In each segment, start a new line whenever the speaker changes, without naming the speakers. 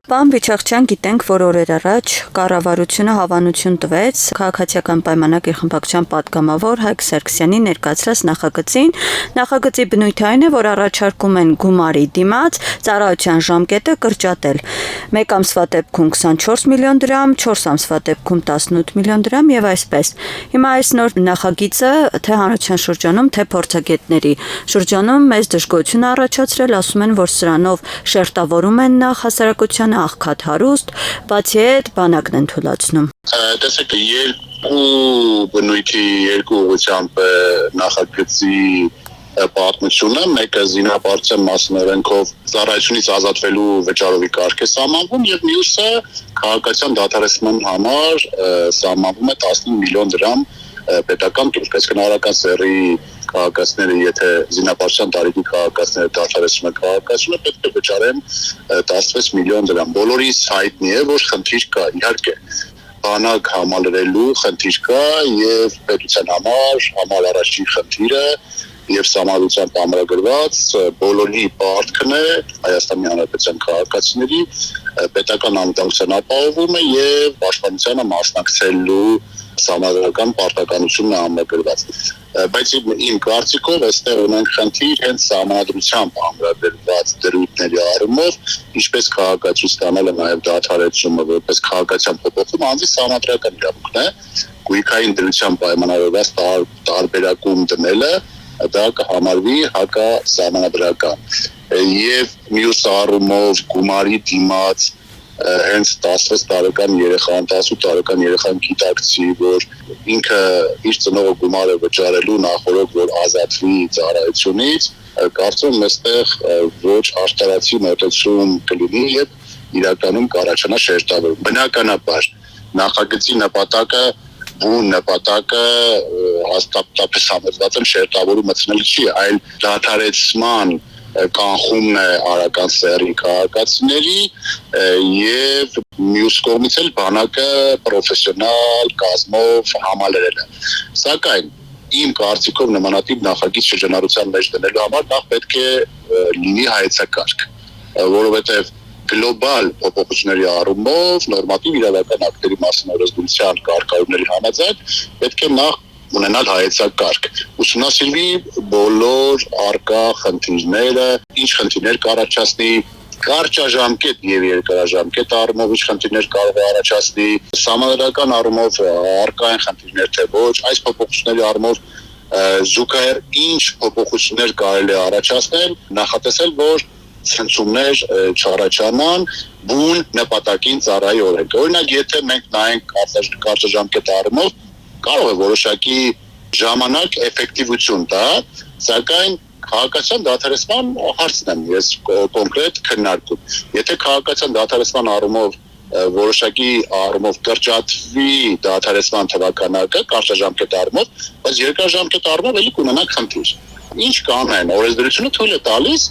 Պարոն Վիչաղչյան, գիտենք, որ օրեր առաջ կառավարությունը հավանություն տվեց քաղաքացիական պայմանագիր խմբակցության պատգամավոր Հայկ Սարգսյանի ներկայացրած նախագծին։ Նախագծի բնույթը այն է, որ առաջարկում են գումարի դիմաց ծառայության ժամկետը կրճատել։ 1 ամսվա դեպքում 24 միլիոն դրամ, 4 ամսվա դեպքում 18 միլիոն դրամ եւ այսպես։ Հիմա այս նոր նախագիծը թե հանրության շրջանում, թե փորձագետների շրջանում մեծ դժգոհություն առաջացրել, ասում են, որ սրանով շերտավորում են նախ հասարակության աղքատ հարուստ, բացի այդ բանակն են թույլատրում։
Տեսեք, երկու բնույթի, երկու ուղղությամբ նախագծի պատմությունը, մեկը զինապարտության մասին օրենքով ծառայությունից ազատվելու վճարովի կարգ է սահմանվում եւ մյուսը քաղաքացիական դադարեցման համար սահմանվում է 15 միլիոն դրամ պետական տուրք, այսինքն հարական սեռի քաղաքացիները, եթե զինապարտության տարիքի քաղաքացիները դադարեցնում են քաղաքացիությունը, պետք է վճարեն 16 միլիոն դրամ։ Բոլորիս հայտնի է, որ խնդիր կա, իհարկե բանակ համալրելու խնդիր կա եւ պետության համար առաջին խնդիրը եւ համառությամբ ամրագրված բոլորի պարտքն է Հայաստանի Հանրապետության քաղաքացիների պետական անվտանգության ապահովումը եւ պաշտպանությանը մասնակցելու համադրական պարտականությունն է ամրագրված։ Բայց իմ կարծիքով այստեղ ունենք խնդիր հենց համադրությամբ ամրագրված դրույթների առումով, ինչպես քաղաքացի ստանալը նաեւ դադարեցումը որպես քաղաքացիական փոփոխում անձի համադրական իրավունքն է, գույքային դրությամբ պայմանավորված տարբերակում դնելը դա կհամարվի հակասահմանադրական եւ մյուս առումով գումարի դիմաց հենց 16 տարեկան երեխան, 18 տարեկան երեխան գիտակցի, որ ինքը իր ծնողը գումարը վճարելու նախորդ որ ազատվի ծառայությունից, կարծում եմ այստեղ ոչ արտարացի մոտեցում կլինի եւ իրականում կառաջանա շերտավորում։ Բնականաբար նախագծի նպատակը բուն նպատակը հաստատապես համոզված եմ շերտավորում մտցնել չի, այլ դադարեցման կանխումն է արական սեռի քաղաքացիների եւ մյուս կողմից էլ բանակը պրոֆեսիոնալ կազմով համալրելը։ Սակայն իմ կարծիքով նմանատիպ նախագիծ շրջանառության մեջ դնելու համար նախ պետք է լինի հայեցակարգ, որովհետեւ գլոբալ փոփոխությունների առումով նորմատիվ իրավական ակտերի մասին օրենսդրության կարգավորումների համաձայն պետք է նախ ունենալ հայեցակարգ, ուսումնասիրվի բոլոր առկա խնդիրները, ինչ խնդիրներ կառաջացնի, կարճաժամկետ եւ երկարաժամկետ առումով ինչ խնդիրներ կարող է առաջացնի, համանդրական առումով առկա են խնդիրներ թե ոչ, այս փոփոխությունների առումով զուգահեռ ինչ փոփոխություններ կարելի է առաջացնել, նախատեսել, որ ցնցումներ չառաջանան բուն նպատակին ծառայի օրենքը։ Օրինակ, եթե մենք նայենք կարճաժամկետ առումով կարող է որոշակի ժամանակ էֆեկտիվություն տա, սակայն քաղաքացիական դադարեցման հարցն եմ ես կոնկրետ քննարկում։ Եթե քաղաքացիական դադարեցման առումով որոշակի առումով կրճատվի դադարեցման թվականակը կարճաժամկետ առումով, բայց երկարաժամկետ առումով էլի կունենանք խնդիր։ Ինչ կանեն, օրենսդրությունը թույլ է տալիս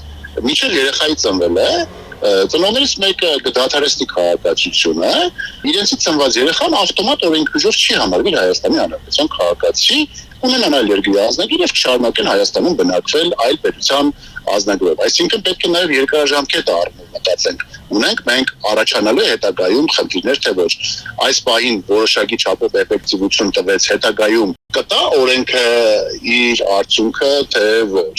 մինչև երեխայի ծնվելը ծնողներից մեկը կդադարեցնի քաղաքացիությունը, իրենցից ծնված երեխան ավտոմատ օրենքուժով չի համարվի Հայաստանի Հանրապետության քաղաքացի, ունենալ երկրի ազնագիր եւ շարունակել Հայաստանում բնակվել այլ պետության ազնագրով։ Այսինքն պետք է նաեւ երկարաժամկետ առումով մտածենք։ Ունենք մենք առաջանալու հետագայում խնդիրներ թե ոչ։ Այս պահին որոշակի չափով էֆեկտիվություն տվեց, հետագայում կտա օրենքը իր արդյունքը թե ոչ։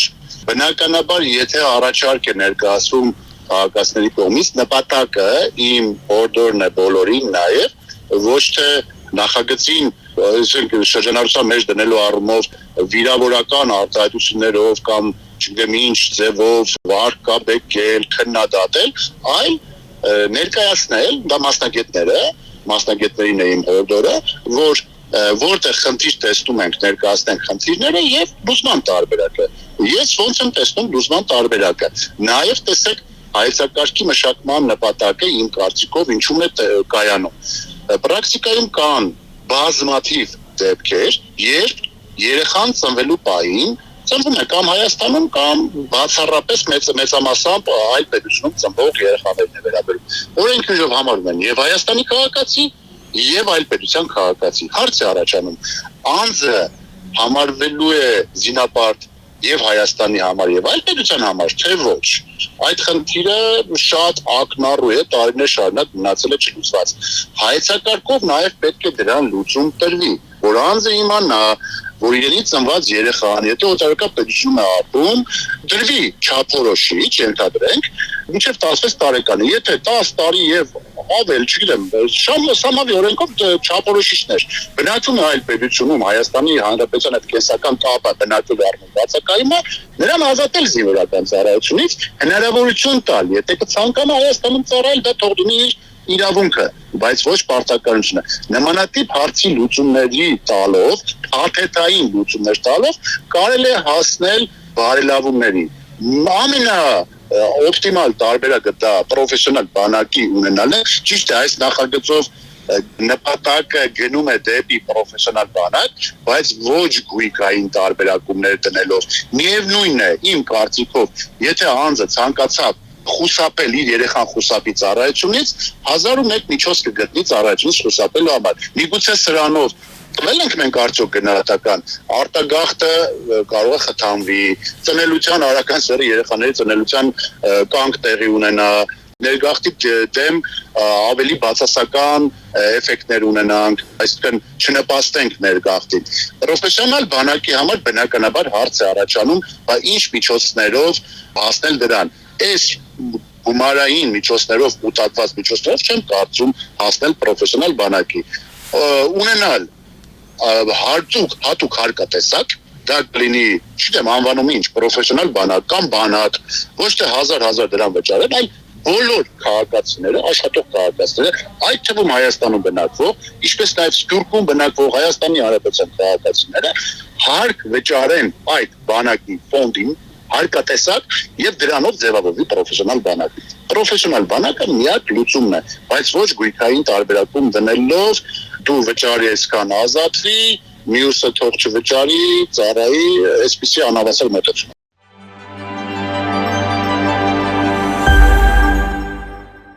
Բնականաբար, եթե առաջարկ է ներկայացվում քաղաքացիների կողմից, նպատակը իմ օրդորն է բոլորին նաև ոչ թե նախագծին շրջանառության մեջ դնելու առումով վիրավորական արտահայտություններով կամ չգիտեմ ինչ ձևով վարկ կապեկել, քննադատել, այլ ներկայացնել դա մասնագետներին է իմ օրդորը, որ որտեղ խնդիր տեսնում ենք ներկայացնենք խնդիրները եւ լուծման տարբերակը։ Ես ոնց եմ տեսնում լուծման տարբերակը։ Նաեւ տեսեք հայեցակարգի մշակման նպատակը իմ կարծիքով ինչու՞մ է կայանում։ Պրակտիկայում կան բազմաթիվ դեպքեր, երբ երեխան ծնվելու պահին ծնվում է կամ Հայաստանում կամ բացառապես մեծամասամբ այլ պետությունում ծնվող երեխաներին է վերաբերում։ Օրենքուժով համարվում են եւ Հայաստանի քաղաքացի եւ այլ պետության քաղաքացի։ Հարց է առաջանում. անձը համարվելու է զինապարտ եւ Հայաստանի համար եւ այլ պետության համար, թե ոչ։ Այդ խնդիրը շատ ակնառու է, տարիներ շարունակ մնացել է չլուծված։ Հայեցակարգով նաեւ պետք է դրան լուծում տրվի, որ անձը իմանա, որ իրենից ծնված երեխան, եթե օտարական պետություն է ապրում, դրվի չափորոշիչ, ենթադրենք, մինչև 16 տարեկան, եթե 10 տարի եւ ավել, չգիտեմ, շամավի օրենքով չափորոշիչներ բնակվում է այլ պետությունում, Հայաստանի Հանրապետության այդ կենսական կապը բնակվելու առումով բացակայում է, նրան ազատել զինվորական ծառայությունից, հնարավորություն տալ, եթե կցանկանա Հայաստանում ծառայել, դա թող դնի իր իրավունքը, բայց ոչ պարտականությունը։ Նմանատիպ հարցի լուծումների տալով, աթեթային լուծումներ տալով կարելի է հասնել բարելավումների։ Օպտիմալ տարբերակը դա պրոֆեսիոնալ բանակի ունենալն է, ճիշտ է, այս նախագծով նպատակը գնում է դեպի պրոֆեսիոնալ բանակ, բայց ոչ գույքային տարբերակումներ դնելով։ Միևնույն է, իմ կարծիքով, եթե անձը ցանկացավ խուսափել իր երեխան խուսափի ծառայությունից, 1001 միջոց կգտնի ծառայությունից խուսափելու համար։ Միգուցե սրանով տվել ենք մենք արդյոք գնահատական, արտագաղթը կարող է խթանվի, ծնելության արական սեռի երեխաների ծնելության կանգ տեղի ունենա, ներգաղթի դեմ ավելի բացասական էֆեկտներ ունենանք, այսինքն չնպաստենք ներգաղթին։ Պրոֆեսիոնալ բանակի համար բնականաբար հարց է առաջանում, բա ինչ միջոցներով հասնել դրան։ Այս գումարային միջոցներով, կուտակված միջոցներով չեմ կարծում հասնել պրոֆեսիոնալ բանակի։ Ունենալ հատուկ հարկատեսակ, դա կլինի, չգիտեմ, անվանում ինչ, պրոֆեսիոնալ բանակ կամ բանակ, ոչ թե հազար դրամ վճարել, այլ բոլոր քաղաքացիները, աշխատող քաղաքացիները, այդ թվում Հայաստանում բնակվող, ինչպես նաև Սփյուռքում բնակվող Հայաստանի Հանրապետության քաղաքացիները հարկ վճարեն այդ բանակի ֆոնդին, հարկատեսակ եւ դրանով ձևավորվի պրոֆեսիոնալ բանակ։ Պրոֆեսիոնալ բանակը միակ լուծումն է, բայց ոչ գույքային տարբերակում դնելով դու վճարի այսքան ազատվի, մյուսը թող չվճարի, ծառայի, այսպիսի անհավասար մոտեցում։